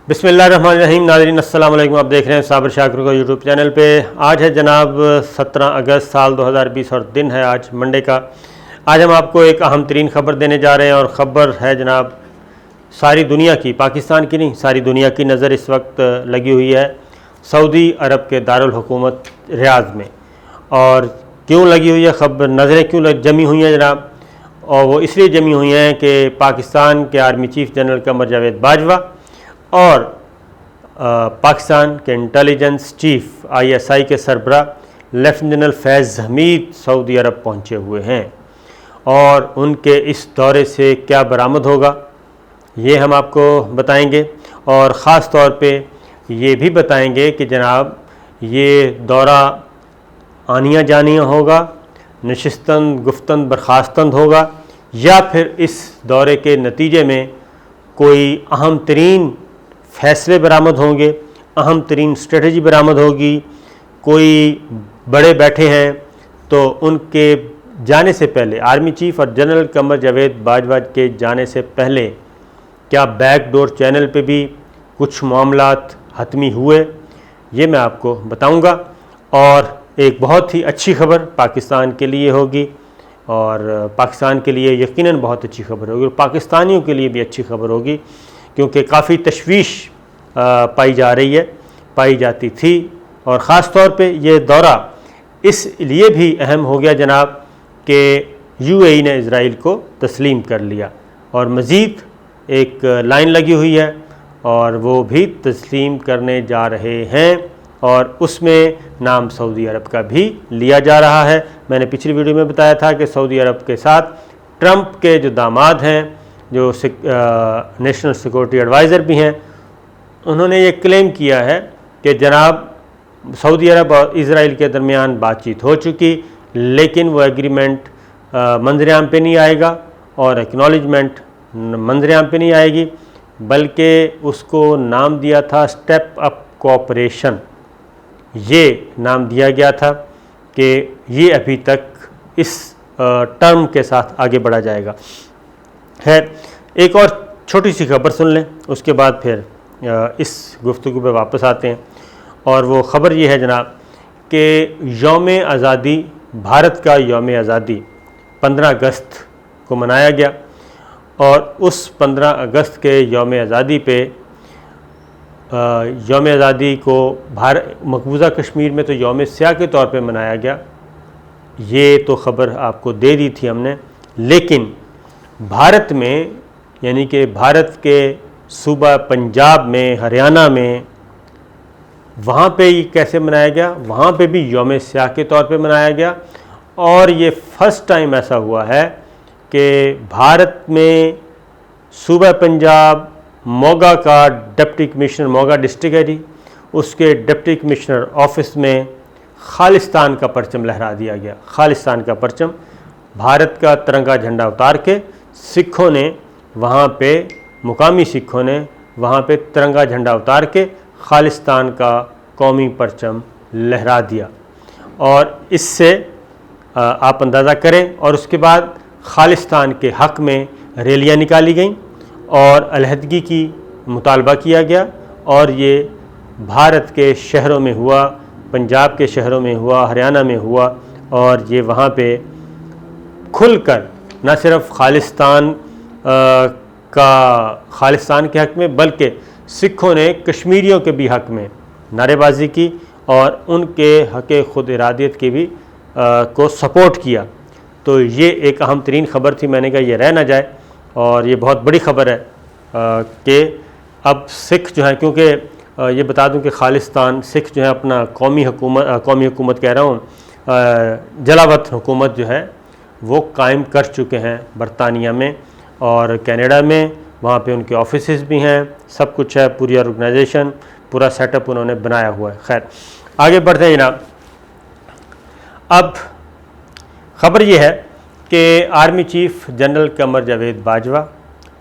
बिस्मिल्लाहिर्रहमानिर्रहीम। नाज़रीन अस्सलाम वालेकुम। आप देख रहे हैं साबिर शाकिर को यूट्यूब चैनल पे। आज है जनाब 17 अगस्त साल 2020 और दिन है आज मंडे का। आज हम आपको एक अहम तरीन ख़बर देने जा रहे हैं और ख़बर है जनाब सारी दुनिया की, पाकिस्तान की नहीं, सारी दुनिया की नज़र इस वक्त लगी हुई है सऊदी अरब के दारुल हुकूमत रियाद में। और क्यों लगी हुई है खबर, नज़रें क्यों जमी हुई हैं जनाब, और वो इसलिए जमी हुई हैं कि पाकिस्तान के army chief general Qamar Javed Bajwa और पाकिस्तान के इंटेलिजेंस चीफ ISI के सरबरा लेफ्टिनेंट जनरल फैज़ हमीद सऊदी अरब पहुँचे हुए हैं। और उनके इस दौरे से क्या बरामद होगा ये हम आपको बताएंगे, और ख़ास तौर पे ये भी बताएंगे कि जनाब ये दौरा आनिया जानिया होगा, नशिस्तन गुफ्तन बर्खास्तन होगा, या फिर इस दौरे के नतीजे में कोई अहम तरीन फ़ैसले बरामद होंगे, अहम तरीन स्ट्रेटजी बरामद होगी। कोई बड़े बैठे हैं तो उनके जाने से पहले, आर्मी चीफ और जनरल कमर जावेद बाजवा के जाने से पहले क्या बैकडोर चैनल पे भी कुछ मामलात हतमी हुए, ये मैं आपको बताऊंगा। और एक बहुत ही अच्छी खबर पाकिस्तान के लिए होगी, और पाकिस्तान के लिए यकीनन बहुत अच्छी खबर होगी, और पाकिस्तानियों के लिए भी अच्छी खबर होगी, क्योंकि काफ़ी तशवीश पाई जा रही है, पाई जाती थी। और ख़ास तौर पे ये दौरा इसलिए भी अहम हो गया जनाब कि UAE ने इज़राइल को तस्लीम कर लिया, और मज़ीद एक लाइन लगी हुई है और वो भी तस्लीम करने जा रहे हैं, और उसमें नाम सऊदी अरब का भी लिया जा रहा है। मैंने पिछली वीडियो में बताया था कि सऊदी अरब के साथ ट्रंप के जो दामाद हैं, जो नेशनल सिक्योरिटी एडवाइज़र भी हैं, उन्होंने ये क्लेम किया है कि जनाब सऊदी अरब और इज़राइल के दरमियान बातचीत हो चुकी, लेकिन वो एग्रीमेंट मंजरेआम पे नहीं आएगा, और एक्नॉलेजमेंट मंजरेआम पे नहीं आएगी, बल्कि उसको नाम दिया था स्टेप अप कोऑपरेशन। ये नाम दिया गया था कि ये अभी तक इस टर्म के साथ आगे बढ़ा जाएगा। खैर, एक और छोटी सी खबर सुन लें, उसके बाद फिर इस गुफ्तगू पे वापस आते हैं। और वो ख़बर ये है जनाब कि यौम आज़ादी, भारत का यौम आज़ादी 15 अगस्त को मनाया गया, और उस 15 अगस्त के यौम आज़ादी पे यौम आज़ादी को मकबूजा कश्मीर में तो यौम स्याह के तौर पे मनाया गया, ये तो ख़बर आपको दे दी थी हमने। लेकिन भारत में, यानी कि भारत के सूबा पंजाब में, हरियाणा में, वहाँ पे ये कैसे मनाया गया, वहाँ पे भी यौम स्याह के तौर पे मनाया गया। और ये फ़र्स्ट टाइम ऐसा हुआ है कि भारत में सूबा पंजाब मोगा का डिप्टी कमिश्नर, मोगा डिस्ट्रिक्ट है जी, उसके डिप्टी कमिश्नर ऑफिस में खालिस्तान का परचम लहरा दिया गया। खालिस्तान का परचम, भारत का तिरंगा झंडा उतार के सिखों ने वहाँ पे, मुकामी सिखों ने वहाँ पे तिरंगा झंडा उतार के खालिस्तान का कौमी परचम लहरा दिया। और इससे आप अंदाज़ा करें, और उसके बाद खालिस्तान के हक़ में रैलियाँ निकाली गईं और अलहदगी की मुतालबा किया गया, और ये भारत के शहरों में हुआ, पंजाब के शहरों में हुआ, हरियाणा में हुआ, और ये वहाँ पे खुलकर न सिर्फ खालिस्तान के हक़ में, बल्कि सिखों ने कश्मीरियों के भी हक़ में नारेबाजी की, और उनके हक़ ख़ुद इरादियत की भी को सपोर्ट किया। तो ये एक अहम तरीन ख़बर थी, मैंने कहा ये रह ना जाए, और ये बहुत बड़ी ख़बर है कि अब सिख जो हैं, क्योंकि ये बता दूं कि खालिस्तान सिख जो है अपना कौमी हुकूमत कह रहा हूँ, जलावतन हुकूमत जो है वो कायम कर चुके हैं बरतानिया में और कनाडा में। वहाँ पे उनके ऑफिसेज भी हैं, सब कुछ है, पूरी ऑर्गेनाइजेशन, पूरा सेटअप उन्होंने बनाया हुआ है। खैर, आगे बढ़ते हैं जनाब। अब ख़बर ये है कि army chief general Qamar Javed Bajwa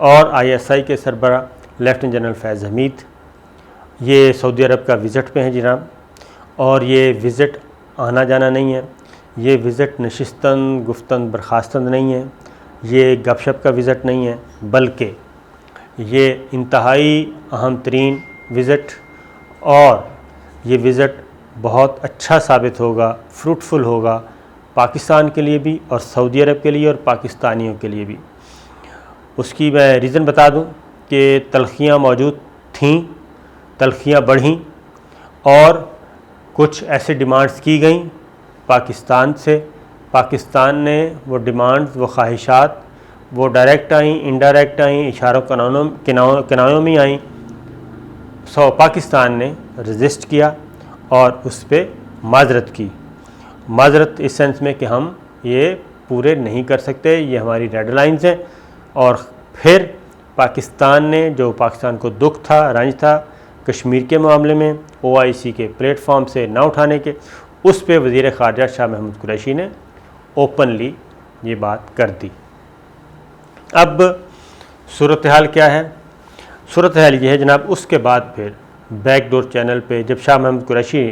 और ISI के सरबरा लेफ्टिनेंट जनरल फैज़ हमीद ये सऊदी अरब का विज़िट पे हैं जनाब। और ये विज़िट आना जाना नहीं है, ये विज़िट नशिस्तन गुफ्तन बर्खास्तन नहीं है, ये गपशप का विज़िट नहीं है, बल्कि ये इंतहाई अहम तरीन विज़िट, और ये विज़िट बहुत अच्छा साबित होगा, फ्रूटफुल होगा पाकिस्तान के लिए भी और सऊदी अरब के लिए और पाकिस्तानियों के लिए भी। उसकी मैं रीज़न बता दूं कि तलख़ियाँ मौजूद थीं, तलख़ियाँ बढ़ीं और कुछ ऐसे डिमांड्स की गई पाकिस्तान से। पाकिस्तान ने वो डिमांड्स, वो ख्वाहिशात, वो डायरेक्ट आईं, इनडायरेक्ट आईं, इशारों किनारों में आईं। सो पाकिस्तान ने रजिस्ट किया और उस पर माजरत की। माजरत इस सेंस में कि हम ये पूरे नहीं कर सकते, ये हमारी रेड लाइंस हैं। और फिर पाकिस्तान ने, जो पाकिस्तान को दुख था, रंज था कश्मीर के मामले में OIC के प्लेटफॉर्म से ना उठाने के, उस पर वज़ीर ख़ारजा शाह महमूद कुरैशी ने ओपनली ये बात कर दी। अब सूरत हाल क्या है? सूरत हाल ये है जनाब, उसके बाद फिर बैकडोर चैनल पे जब शाह महमूद कुरैशी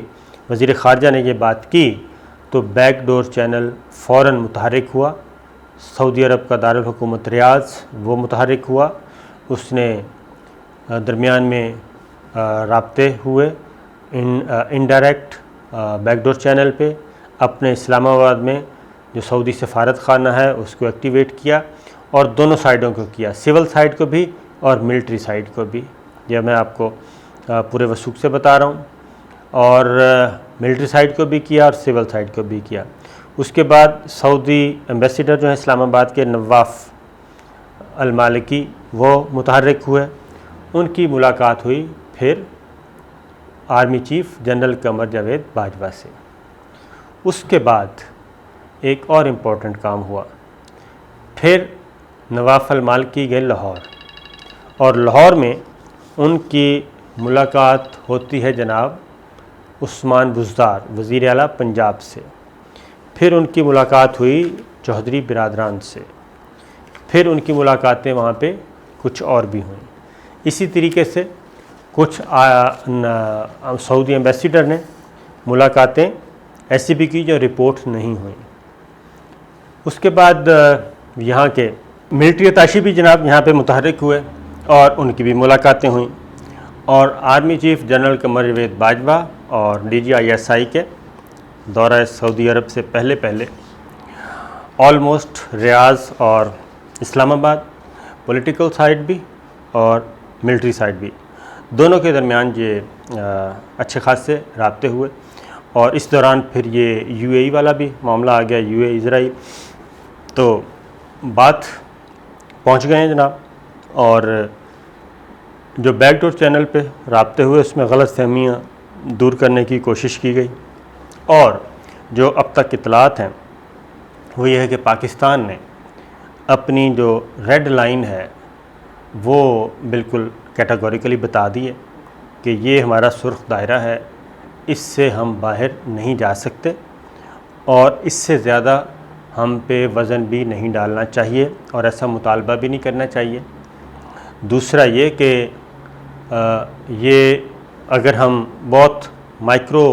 वज़ीर ख़ारजा ने ये बात की तो बैकडोर चैनल फ़ौरन मुतहर्रिक हुआ। सऊदी अरब का दारुल हुकूमत रियाज़ वो मुतहर्रिक हुआ, उसने दरमियान में राब्ते हुए इनडायरेक्ट बैकडोर चैनल पे। अपने इस्लामाबाद में जो सऊदी सफारत खाना है उसको एक्टिवेट किया और दोनों साइडों को किया, सिविल साइड को भी और मिलिट्री साइड को भी। यह मैं आपको पूरे वसूख से बता रहा हूँ। और मिलिट्री साइड को भी किया और सिविल साइड को भी किया। उसके बाद सऊदी एम्बेसडर जो है इस्लामाबाद के, नवाफ अल-मालिकी, वो मुतहर्रिक हुए। उनकी मुलाकात हुई फिर army chief general Qamar Javed Bajwa से। उसके बाद एक और इम्पोर्टेंट काम हुआ, फिर नवाफ अल-मालिकी गए लाहौर और लाहौर में उनकी मुलाकात होती है जनाब उस्मान बुज़दार, वज़ीर आला पंजाब से। फिर उनकी मुलाकात हुई चौधरी बिरादरान से। फिर उनकी मुलाकातें वहाँ पे कुछ और भी हुई। इसी तरीके से कुछ सऊदी एम्बेसडर ने मुलाकातें ऐसी भी की जो रिपोर्ट नहीं हुई। उसके बाद यहाँ के मिलिट्री अताशी भी जनाब यहाँ पे मुतहर्रिक हुए और उनकी भी मुलाकातें हुई। और army chief general Qamar Javed Bajwa और DGISI के दौरा सऊदी अरब से पहले ऑलमोस्ट रियाज़ और इस्लामाबाद, पॉलिटिकल साइड भी और मिलिट्री साइड भी, दोनों के दरमियान ये अच्छे खासे राब्ते हुए। और इस दौरान फिर ये UAE वाला भी मामला आ गया, UAE इजराइल, तो बात पहुंच गए हैं जनाब। और जो बैकडोर चैनल पे राब्ते हुए उसमें गलतफहमियाँ दूर करने की कोशिश की गई। और जो अब तक इत्तलात हैं वो ये है कि पाकिस्तान ने अपनी जो रेड लाइन है वो बिल्कुल कैटेगोरिकली बता दी है कि ये हमारा सुर्ख दायरा है, इससे हम बाहर नहीं जा सकते और इससे ज़्यादा हम पे वज़न भी नहीं डालना चाहिए और ऐसा मुतालबा भी नहीं करना चाहिए। दूसरा ये कि ये अगर हम बहुत माइक्रो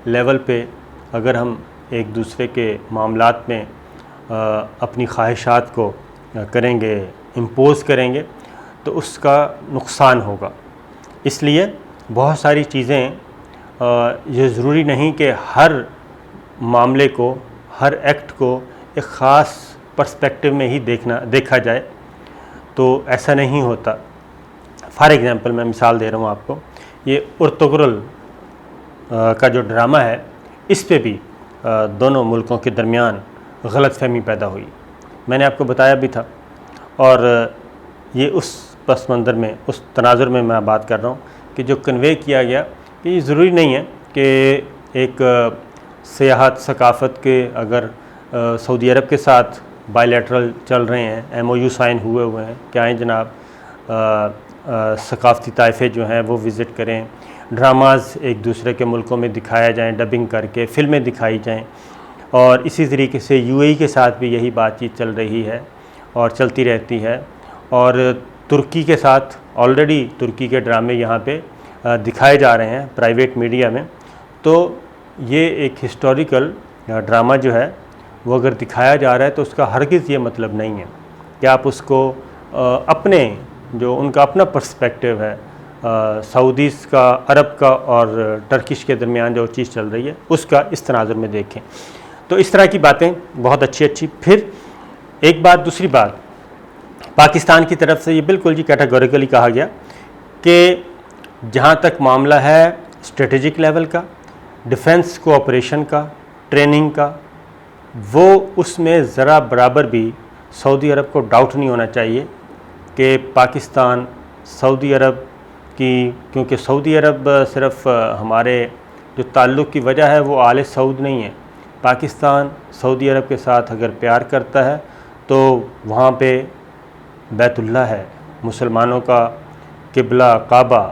लेवल पे अगर हम एक दूसरे के मामलात में अपनी ख्वाहिशात को करेंगे, इम्पोज़ करेंगे, तो उसका नुकसान होगा। इसलिए बहुत सारी चीज़ें, ये ज़रूरी नहीं कि हर मामले को, हर एक्ट को एक ख़ास पर्सपेक्टिव में ही देखा जाए, तो ऐसा नहीं होता। फॉर एग्ज़ाम्पल मैं मिसाल दे रहा हूँ आपको, ये उर्तुगरुल का जो ड्रामा है, इस पे भी दोनों मुल्कों के दरमियान गलतफहमी पैदा हुई, मैंने आपको बताया भी था। और ये उस पस मंज़र में, उस तनाजुर में मैं बात कर रहा हूँ कि जो कन्वे किया गया कि ये ज़रूरी नहीं है कि एक सियाहत सकाफ़त के अगर सऊदी अरब के साथ बायलैटरल चल रहे हैं, MOU साइन हुए हैं, क्या हैं जनाब, सकाफ़ती ताइफ़े जो हैं वो विज़िट करें, ड्रामाज़ एक दूसरे के मुल्कों में दिखाया जाएँ, डबिंग करके फ़िल्में दिखाई जाएँ। और इसी तरीके से UAE के साथ भी यही बातचीत चल रही है और चलती रहती है। और तुर्की के साथ ऑलरेडी तुर्की के ड्रामे यहाँ पे दिखाए जा रहे हैं प्राइवेट मीडिया में। तो ये एक हिस्टोरिकल ड्रामा जो है वो अगर दिखाया जा रहा है तो उसका हरगिज़ ये मतलब नहीं है कि आप उसको अपने जो उनका अपना पर्सपेक्टिव है, सऊदीज़ का, अरब का और टर्किश के दरमियान जो चीज़ चल रही है उसका इस तनाजुर में देखें। तो इस तरह की बातें बहुत अच्छी। फिर एक बात, दूसरी बात, पाकिस्तान की तरफ से ये बिल्कुल जी कैटेगोरिकली कहा गया कि जहाँ तक मामला है स्ट्रेटेजिक लेवल का, डिफेंस कोऑपरेशन का, ट्रेनिंग का, वो उसमें ज़रा बराबर भी सऊदी अरब को डाउट नहीं होना चाहिए कि पाकिस्तान सऊदी अरब की, क्योंकि सऊदी अरब सिर्फ हमारे जो ताल्लुक़ की वजह है वो आले सऊद नहीं है। पाकिस्तान सऊदी अरब के साथ अगर प्यार करता है तो वहाँ पे बैतुल्लाह है, मुसलमानों का किबला, काबा,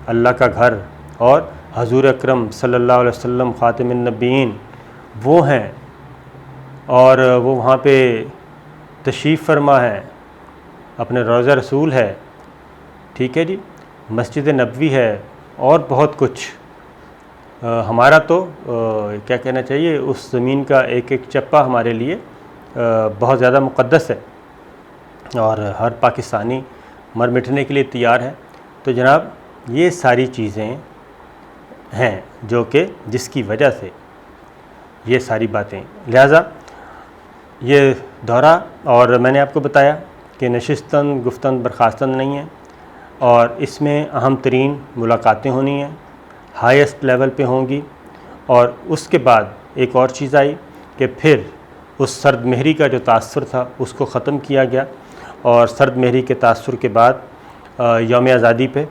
अल्लाह का घर, और हजूर अकरम सल्लल्लाहु अलैहि वसल्लम ख़ातिमुन नबीयीन वो हैं, और वो वहाँ पे तशरीफ़ फरमा है, अपने रोज़ा रसूल है, ठीक है जी, मस्जिद नबवी है और बहुत कुछ। हमारा तो क्या कहना चाहिए, उस ज़मीन का एक एक चप्पा हमारे लिए बहुत ज़्यादा मुक़द्दस है और हर पाकिस्तानी मर मिटने के लिए तैयार है। तो जनाब ये सारी चीज़ें हैं जो कि जिसकी वजह से ये सारी बातें, लिहाजा ये दौरा, और मैंने आपको बताया कि नशिस्तन गुफ्तन बर्खास्तन नहीं है और इसमें अहम तरीन मुलाकातें होनी हैं, हाईएस्ट लेवल पे होंगी। और उसके बाद एक और चीज़ आई कि फिर उस सर्द महरी का जो तासुर था उसको ख़त्म किया गया, और सर्द महरी के तासुर के बाद यौम आज़ादी पे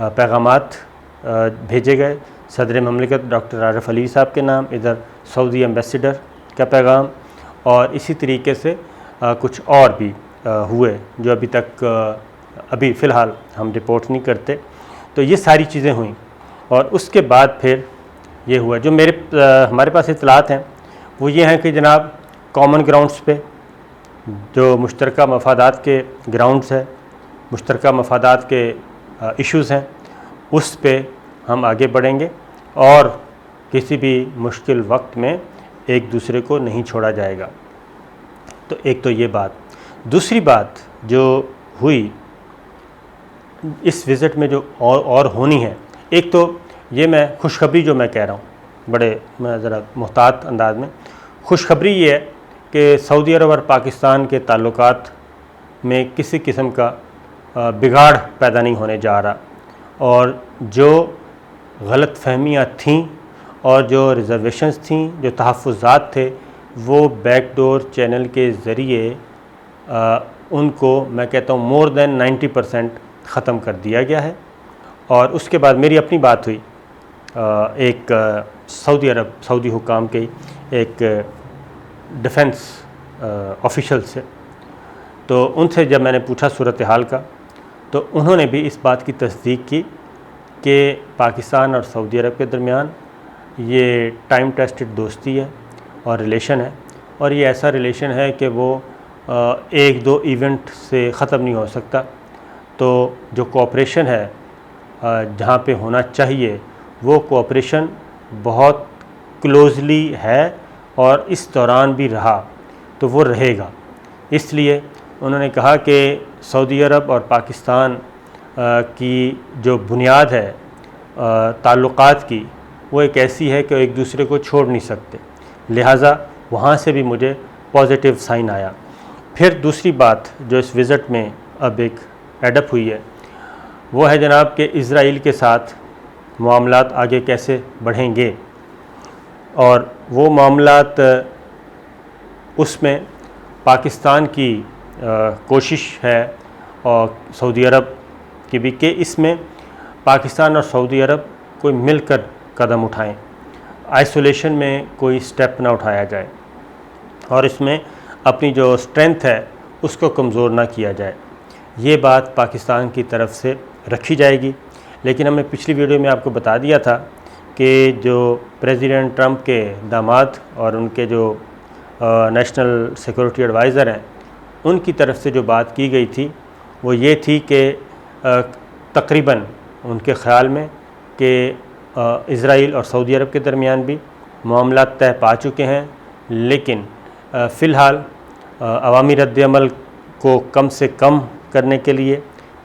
पैगामात भेजे गए। सदर ममलिकत डॉक्टर आरिफ अली साहब के नाम, इधर सऊदी एम्बेसडर का पैगाम, और इसी तरीके से कुछ और भी हुए जो अभी तक अभी फ़िलहाल हम रिपोर्ट नहीं करते। तो ये सारी चीज़ें हुई, और उसके बाद फिर ये हुआ जो हमारे पास इत्तलात हैं वो ये हैं कि जनाब कॉमन ग्राउंड्स पे जो मुश्तरका मफादात के ग्राउंड्स है, मुश्तरका मफादात के इश्यूज़ हैं, उस पे हम आगे बढ़ेंगे और किसी भी मुश्किल वक्त में एक दूसरे को नहीं छोड़ा जाएगा। तो एक तो ये बात। दूसरी बात जो हुई इस विज़िट में जो और होनी है, एक तो ये मैं खुशखबरी जो मैं कह रहा हूँ, बड़े मैं ज़रा मुहतात अंदाज में, खुशखबरी ये है कि सऊदी अरब और पाकिस्तान के ताल्लुकात में किसी किस्म का बिगाड़ पैदा नहीं होने जा रहा, और जो गलत फहमियाँ थीं और जो रिज़र्वेशंस थीं, जो तहफ़्फ़ुज़ात थे, वो बैकडोर चैनल के ज़रिए उनको मैं कहता हूँ मोर देन 90% ख़त्म कर दिया गया है। और उसके बाद मेरी अपनी बात हुई एक सऊदी हुकाम के एक डिफेंस ऑफिशियल से, तो उनसे जब मैंने पूछा सूरत हाल का, तो उन्होंने भी इस बात की तस्दीक की कि पाकिस्तान और सऊदी अरब के दरमियान ये टाइम टेस्टेड दोस्ती है और रिलेशन है, और ये ऐसा रिलेशन है कि वो एक दो इवेंट से ख़त्म नहीं हो सकता। तो जो कोऑपरेशन है जहाँ पे होना चाहिए वो कोऑपरेशन बहुत क्लोज़ली है और इस दौरान भी रहा, तो वो रहेगा। इसलिए उन्होंने कहा कि सऊदी अरब और पाकिस्तान की जो बुनियाद है ताल्लुकात की, वो एक ऐसी है कि एक दूसरे को छोड़ नहीं सकते, लिहाजा वहाँ से भी मुझे पॉजिटिव साइन आया। फिर दूसरी बात जो इस विज़िट में अब एक एडअप हुई है वो है जनाब कि इज़राइल के साथ मामलात आगे कैसे बढ़ेंगे, और वो मामलात उसमें पाकिस्तान की कोशिश है और सऊदी अरब की भी कि इसमें पाकिस्तान और सऊदी अरब कोई मिलकर कदम उठाएं, आइसोलेशन में कोई स्टेप ना उठाया जाए और इसमें अपनी जो स्ट्रेंथ है उसको कमज़ोर ना किया जाए। ये बात पाकिस्तान की तरफ से रखी जाएगी। लेकिन हमने पिछली वीडियो में आपको बता दिया था कि जो प्रेसिडेंट ट्रंप के दामाद और उनके जो नेशनल सिक्योरिटी एडवाइज़र हैं, उनकी तरफ से जो बात की गई थी वो ये थी कि तकरीबन उनके ख़्याल में कि इज़राइल और सऊदी अरब के दरमियान भी मामला तय पा चुके हैं, लेकिन फ़िलहाल अवामी रद्द-ए-अमल को कम से कम करने के लिए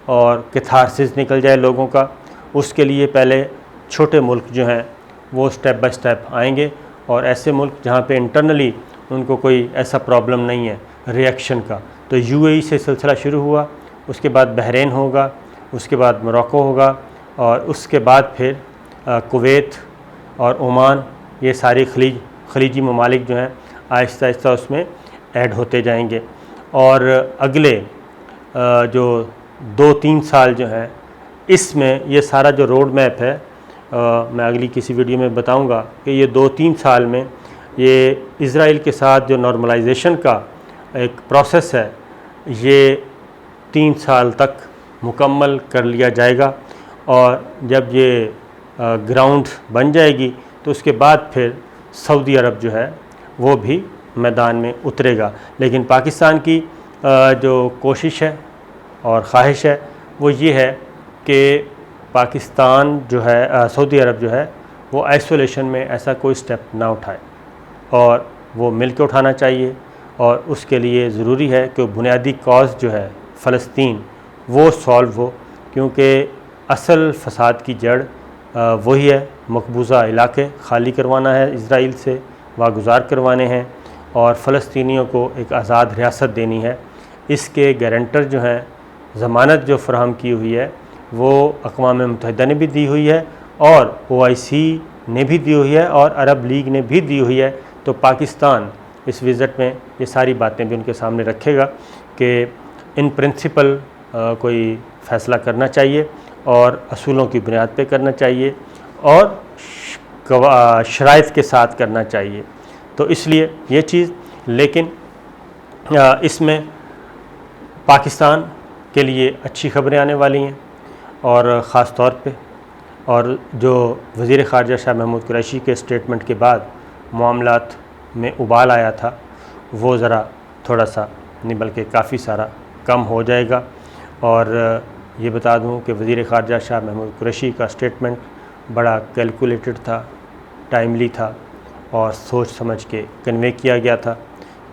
और कैथारसिस निकल जाए लोगों का, उसके लिए पहले छोटे मुल्क जो हैं वो स्टेप बाय स्टेप आएंगे, और ऐसे मुल्क जहाँ पे इंटरनली उनको कोई ऐसा प्रॉब्लम नहीं है रिएक्शन का, तो यूएई से सिलसिला शुरू हुआ, उसके बाद बहरीन होगा, उसके बाद मोरक्को होगा, और उसके बाद फिर कुवैत और ओमान, ये सारी खलीजी ममालिक जो हैं आहिस्ता आहिस्ता उसमें ऐड होते जाएंगे। और अगले जो 2-3 साल जो हैं इसमें ये सारा जो रोड मैप है, मैं अगली किसी वीडियो में बताऊंगा कि ये 2-3 साल में ये इज़राइल के साथ जो नॉर्मलाइजेशन का एक प्रोसेस है ये 3 साल तक मुकम्मल कर लिया जाएगा, और जब ये ग्राउंड बन जाएगी तो उसके बाद फिर सऊदी अरब जो है वो भी मैदान में उतरेगा। लेकिन पाकिस्तान की जो कोशिश है और ख्वाहिश है वो ये है कि पाकिस्तान जो है, सऊदी अरब जो है वो आइसोलेशन में ऐसा कोई स्टेप ना उठाए, और वो मिल के उठाना चाहिए। और उसके लिए ज़रूरी है कि बुनियादी कॉज जो है फ़लस्तीन वो सॉल्व हो, क्योंकि असल फ़साद की जड़ वही है, मकबूजा इलाके खाली करवाना है, इज़राइल से वागुज़ार करवाने हैं और फ़लस्तीनियों को एक आज़ाद रियासत देनी है। इसके गारंटर जो हैं, ज़मानत जो फ़राहम की हुई है वो अक़वाम मुत्तहिदा ने भी दी हुई है और OIC ने भी दी हुई है और अरब लीग ने भी दी हुई है। तो पाकिस्तान इस विज़िट में ये सारी बातें भी उनके सामने रखेगा कि इन प्रिंसिपल कोई फ़ैसला करना चाहिए और असूलों की बुनियाद पे करना चाहिए और शराइत के साथ करना चाहिए। तो इसलिए ये चीज़, लेकिन इसमें पाकिस्तान के लिए अच्छी खबरें आने वाली हैं, और ख़ास तौर पे और जो वज़ीर ख़ारजा शाह महमूद कुरैशी के स्टेटमेंट के बाद मामलात में उबाल आया था वो ज़रा थोड़ा सा नहीं बल्कि काफ़ी सारा कम हो जाएगा। और ये बता दूं कि वज़ीर ख़ारजा शाह महमूद कुरैशी का स्टेटमेंट बड़ा कैलकुलेटेड था, टाइमली था और सोच समझ के कन्वे किया गया था,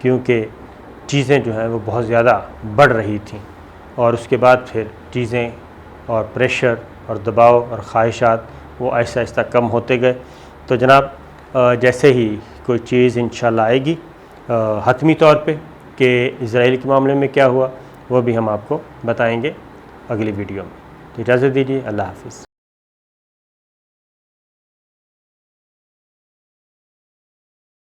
क्योंकि चीज़ें जो हैं वो बहुत ज़्यादा बढ़ रही थीं और उसके बाद फिर चीज़ें और प्रेशर और दबाव और ख्वाहिशात वो आहिस्ता आहिस्ता कम होते गए। तो जनाब जैसे ही कोई चीज़ इंशाल्लाह आएगी हतमी तौर पे कि इज़राइल के मामले में क्या हुआ वो भी हम आपको बताएंगे अगली वीडियो में। तो इजाज़त दीजिए, अल्लाह हाफ़िज़।